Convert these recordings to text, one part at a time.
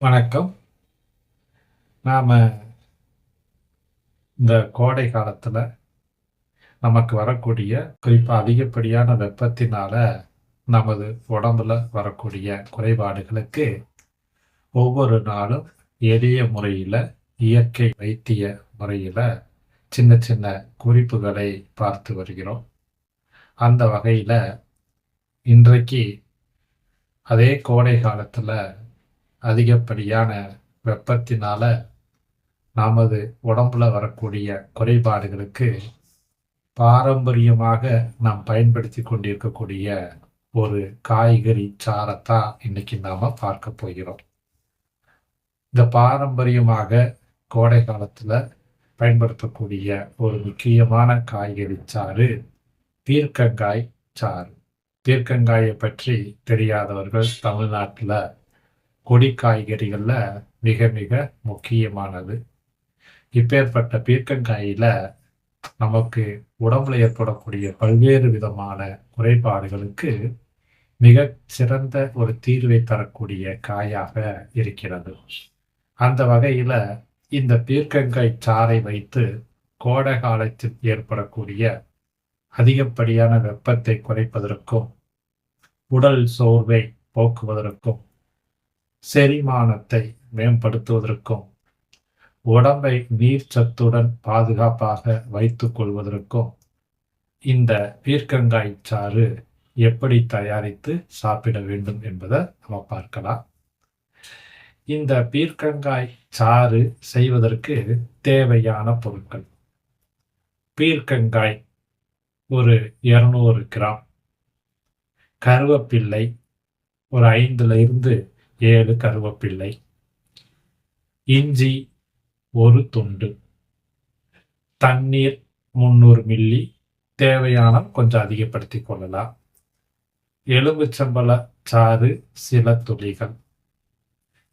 வணக்கம். நாம இந்த கோடை காலத்துல நமக்கு வரக்கூடிய, குறிப்பா அதிகப்படியான வெப்பத்தினால நமது உடம்புல வரக்கூடிய குறைபாடுகளுக்கு ஒவ்வொரு நாளும் எளிய முறையில, இயற்கை வைத்திய முறையில சின்ன சின்ன குறிப்புகளை பார்த்து வருகிறோம். அந்த வகையில இன்றைக்கு அதே கோடை காலத்துல அதிகப்படியான வெப்பத்தினால நமது உடம்புல வரக்கூடிய குறைபாடுகளுக்கு பாரம்பரியமாக நாம் பயன்படுத்தி கொண்டிருக்கக்கூடிய ஒரு காய்கறி சாறத்தான் இன்னைக்கு நாம பார்க்க போகிறோம். இந்த பாரம்பரியமாக கோடை காலத்துல பயன்படுத்தக்கூடிய ஒரு முக்கியமான காய்கறி சாறு பீர்க்கங்காய் சாறு. பீர்க்கங்காயை பற்றி தெரியாதவர்கள் தமிழ்நாட்டுல கொடி காய்கறிகள்ல மிக மிக முக்கியமானது. இப்பேற்பட்ட பீர்க்கங்காயில நமக்கு உடம்புல ஏற்படக்கூடிய பல்வேறு விதமான குறைபாடுகளுக்கு மிகச் சிறந்த ஒரு தீர்வை தரக்கூடிய காயாக இருக்கிறது. அந்த வகையில இந்த பீர்க்கங்காய் சாறை வைத்து கோடை காலத்தில் ஏற்படக்கூடிய அதிகப்படியான வெப்பத்தை குறைப்பதற்கும், உடல் சோர்வை போக்குவதற்கும், செரிமானத்தை மேம்படுத்துவதற்கும், உடம்பை நீர் சத்துடன் பாதுகாப்பாக வைத்துக் கொள்வதற்கும் இந்த பீர்க்கங்காய் சாறு எப்படி தயாரித்து சாப்பிட வேண்டும் என்பதை நம்ம பார்க்கலாம். இந்த பீர்க்கங்காய் சாறு செய்வதற்கு தேவையான பொருட்கள்: பீர்க்கங்காய் ஒரு 200 கிராம், கருவேப்பிள்ளை ஒரு 5லிருந்து 7 கருவேப்பிள்ளை, இஞ்சி ஒரு துண்டு, தண்ணீர் 300 மில்லி, தேவையான கொஞ்சம் அதிகப்படுத்திக் கொள்ளலாம், எலுமிச்சம்பழ சாறு சில துளிகள்.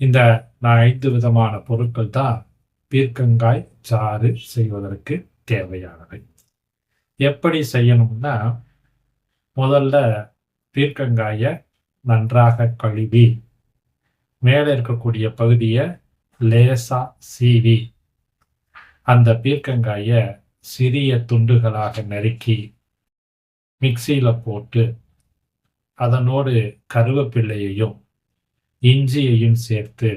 இந்த 5 விதமான பொருட்கள் தான் பீர்க்கங்காய் சாறு செய்வதற்கு தேவையானவை. எப்படி செய்யணும்னா, முதல்ல பீர்க்கங்காயை நன்றாக கழுவி மேலே இருக்கக்கூடிய பகுதியை லேசா சீவி அந்த பீர்க்கங்காயை சிறிய துண்டுகளாக நறுக்கி மிக்சியில போட்டு அதனோடு கருவேப்பிள்ளையையும் இஞ்சியையும் சேர்த்து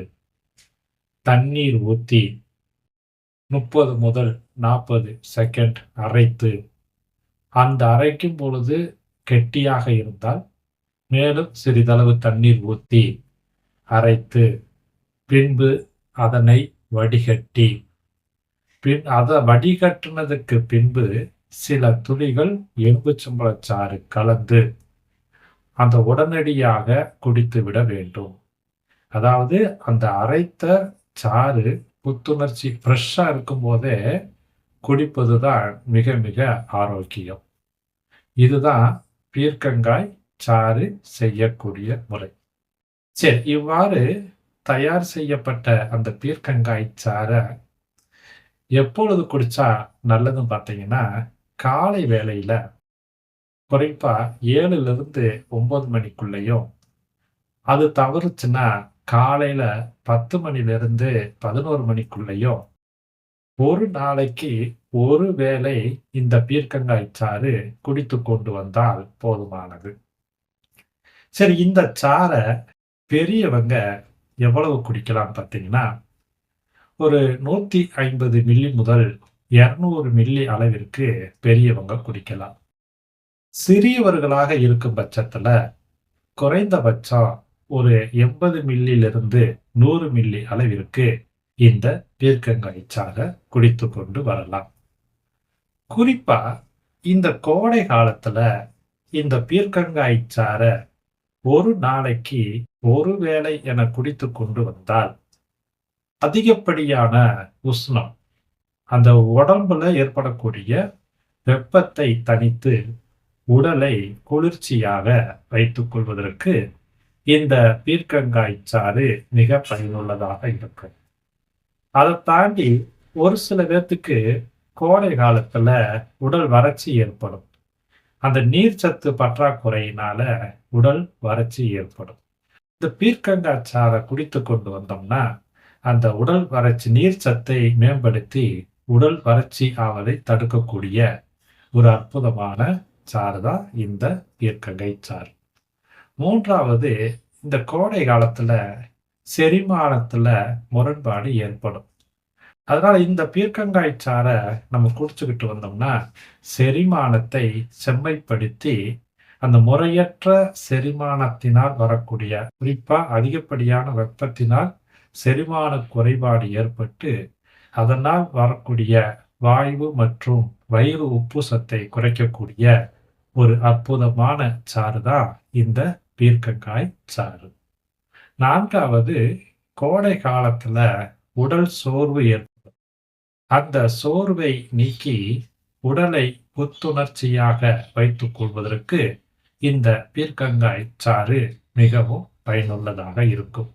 தண்ணீர் ஊற்றி 30 முதல் 40 செகண்ட் அரைத்து, அந்த அரைக்கும் பொழுது கெட்டியாக இருந்தால் மேலும் சிறிதளவு தண்ணீர் ஊற்றி அரைத்து, பின்பு அதனை வடிகட்டி, அதை வடிகட்டினதுக்கு பின்பு சில துளிகள் எலுமிச்சம்பழச்சாறு கலந்து அந்த உடனடியாக குடித்து விட வேண்டும். அதாவது அந்த அரைத்த சாறு புத்துணர்ச்சி ஃப்ரெஷ்ஷா இருக்கும் போதே குடிப்பதுதான் மிக மிக ஆரோக்கியம். இதுதான் பீர்க்கங்காய் சாறு செய்யக்கூடிய முறை. சரி, இவ்வாறு தயார் செய்யப்பட்ட அந்த பீர்க்கங்காய் சாறை எப்பொழுது குடிச்சா நல்லதுன்னு பார்த்தீங்கன்னா, காலை வேளையில குறிப்பா 7லிருந்து 9 மணிக்குள்ளேயும், அது தவறுச்சுன்னா காலையில 10 மணிலிருந்து 11 மணிக்குள்ளேயும் ஒரு நாளைக்கு ஒரு வேளை இந்த பீர்க்கங்காய் சாறு குடித்துக் கொண்டு வந்தால் போதுமானது. சரி, இந்த சாறை பெரியவங்க எவ்வளவு குடிக்கலாம் பார்த்தீங்கன்னா, ஒரு 150 மில்லி முதல் 200 மில்லி அளவிற்கு பெரியவங்க குடிக்கலாம். சிறியவர்களாக இருக்கும் பட்சத்துல குறைந்தபட்சம் ஒரு 80 மில்லியிலிருந்து 100 மில்லி அளவிற்கு இந்த பீர்க்கங்காய் சாறை குடித்து கொண்டு வரலாம். குறிப்பா இந்த கோடை காலத்துல இந்த பீர்க்கங்காய் சாறை ஒரு நாளைக்கு ஒரு வேளை என குடித்து கொண்டு வந்தால் அதிகப்படியான உஷ்ணம், அந்த உடம்புல ஏற்படக்கூடிய வெப்பத்தை தணித்து உடலை குளிர்ச்சியாக வைத்துக் கொள்வதற்கு இந்த பீர்க்கங்காய் சாறு மிக பயனுள்ளதாக இருக்கும். அதை தாண்டி ஒரு சில பேர்த்துக்கு கோடை காலத்துல உடல் வறட்சி ஏற்படும். அந்த நீர்ச்சத்து பற்றாக்குறையினால உடல் வறட்சி ஏற்படும். இந்த பீர்க்கங்காய் சாறை குடித்து கொண்டு வந்தோம்னா அந்த உடல் வறட்சி நீர் சத்தை மேம்படுத்தி உடல் வறட்சி ஆவதை தடுக்கக்கூடிய ஒரு அற்புதமான சாறு தான் இந்த பீர்க்கங்காய் சாறு. மூன்றாவது, இந்த கோடை காலத்துல செரிமானத்துல முரண்பாடு ஏற்படும். அதனால இந்த பீர்க்கங்காய் சாறை நம்ம குடிச்சுக்கிட்டு வந்தோம்னா செரிமானத்தை செம்மைப்படுத்தி அந்த முறையற்ற செரிமானத்தினால் வரக்கூடிய, குறிப்பா அதிகப்படியான வெப்பத்தினால் செரிமான குறைபாடு ஏற்பட்டு அதனால் வரக்கூடிய வாய்வு மற்றும் வயிறு உப்புசத்தை குறைக்கக்கூடிய ஒரு அற்புதமான சாறு தான் இந்த பீர்க்கங்காய் சாறு. நான்காவது, கோடை காலத்துல உடல் சோர்வு ஏற்படும். அந்த சோர்வை நீக்கி உடலை புத்துணர்ச்சியாக வைத்துக் கொள்வதற்கு இந்த பீர்க்கங்காய் சாறு மிகவும் பயனுள்ளதாக இருக்கும்.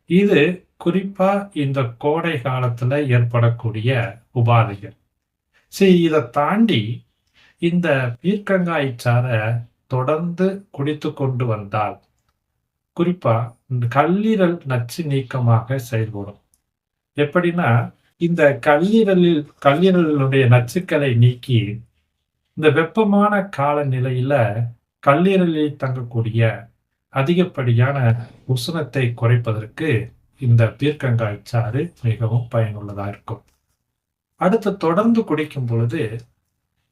இது குறிப்பா இந்த கோடை காலத்துல ஏற்படக்கூடிய உபாதைகள். சரி, இதை தாண்டி இந்த பீர்க்கங்காய் சாறை தொடர்ந்து குடித்து கொண்டு வந்தால் குறிப்பா இந்த கல்லீரல் நச்சு நீக்கமாக செயல்படும். எப்படின்னா, இந்த கல்லீரலுடைய நச்சுக்களை நீக்கி இந்த வெப்பமான காலநிலையில கல்லீரலில் தங்கக்கூடிய அதிகப்படியான உஷ்ணத்தை குறைப்பதற்கு இந்த பீர்க்கங்காய் சாறு மிகவும் பயனுள்ளதா இருக்கும். அடுத்து தொடர்ந்து குடிக்கும் பொழுது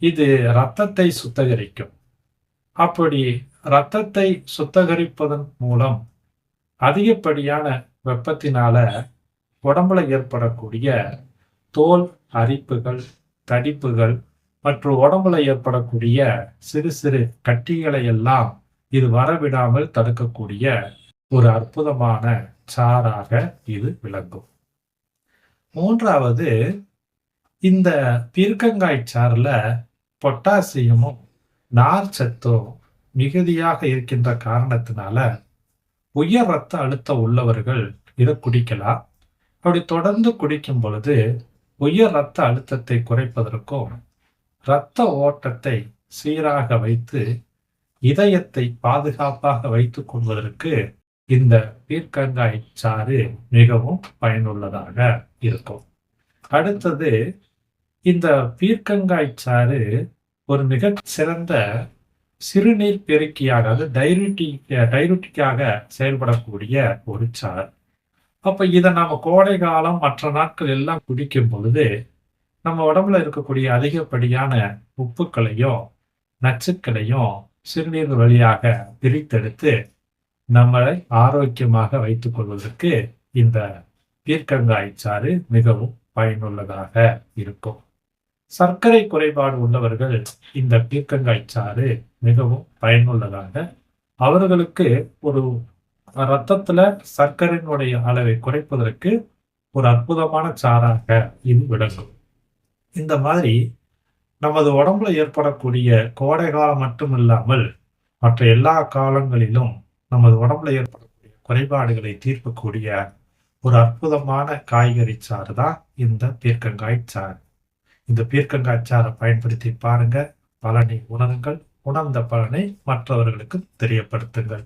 இது இரத்தத்தை சுத்திகரிக்கும். அப்படி இரத்தத்தை சுத்திகரிப்பதன் மூலம் அதிகப்படியான வெப்பத்தினால உடம்புல ஏற்படக்கூடிய தோல் அரிப்புகள், தடிப்புகள் மற்றும் உடம்புல ஏற்படக்கூடிய சிறு சிறு கட்டிகளை எல்லாம் இது வரவிடாமல் தடுக்கக்கூடிய ஒரு அற்புதமான சாறாக இது விளங்கும். மூன்றாவது, இந்த பீர்க்கங்காய் சாறுல பொட்டாசியமும் நார் சத்தும் மிகுதியாக இருக்கின்ற காரணத்தினால உயர் இரத்த அழுத்தம் உள்ளவர்கள் இதை குடிக்கலாம். அப்படி தொடர்ந்து குடிக்கும் பொழுது உயர் இரத்த அழுத்தத்தை குறைப்பதற்கும் இரத்த ஓட்டத்தை சீராக வைத்து இதயத்தை பாதுகாப்பாக வைத்துக் கொள்வதற்கு இந்த பீர்க்கங்காய் சாறு மிகவும் பயனுள்ளதாக இருக்கும். அடுத்தது, இந்த பீர்க்கங்காய் சாறு ஒரு மிக சிறந்த சிறுநீர் பெருக்கியாக, அது டையூரிட்டிக்காக செயல்படக்கூடிய ஒரு சாறு. அப்ப இதை நாம கோடை காலம் மற்ற நாட்கள் எல்லாம் குடிக்கும் பொழுது நம்ம உடம்புல இருக்கக்கூடிய அதிகப்படியான உப்புக்களையும் நச்சுக்களையும் சிறுநீர் வழியாக பிரித்தெடுத்து நம்மளை ஆரோக்கியமாக வைத்துக் கொள்வதற்கு இந்த பீர்க்கங்காய் சாறு மிகவும் பயனுள்ளதாக இருக்கும். சர்க்கரை குறைபாடு உள்ளவர்கள் இந்த பீர்க்கங்காய் சாறு மிகவும் பயனுள்ளதாக, அவர்களுக்கு ஒரு இரத்தத்துல சர்க்கரையினுடைய அளவை குறைப்பதற்கு ஒரு அற்புதமான சாறாக இது விளங்கும். இந்த மாதிரி நமது உடம்புல ஏற்படக்கூடிய கோடை காலம் மட்டும் இல்லாமல் மற்ற எல்லா காலங்களிலும் நமது உடம்புல ஏற்படக்கூடிய குறைபாடுகளை தீர்க்கக்கூடிய ஒரு அற்புதமான காய்கறி சாறு தான் இந்த பீர்க்கங்காய் சாறு. இந்த பீர்க்கங்காய் சாறை பயன்படுத்தி பாருங்க, பலனை உணருங்கள். உணர்ந்த பலனை மற்றவர்களுக்கு தெரியப்படுத்துங்கள்.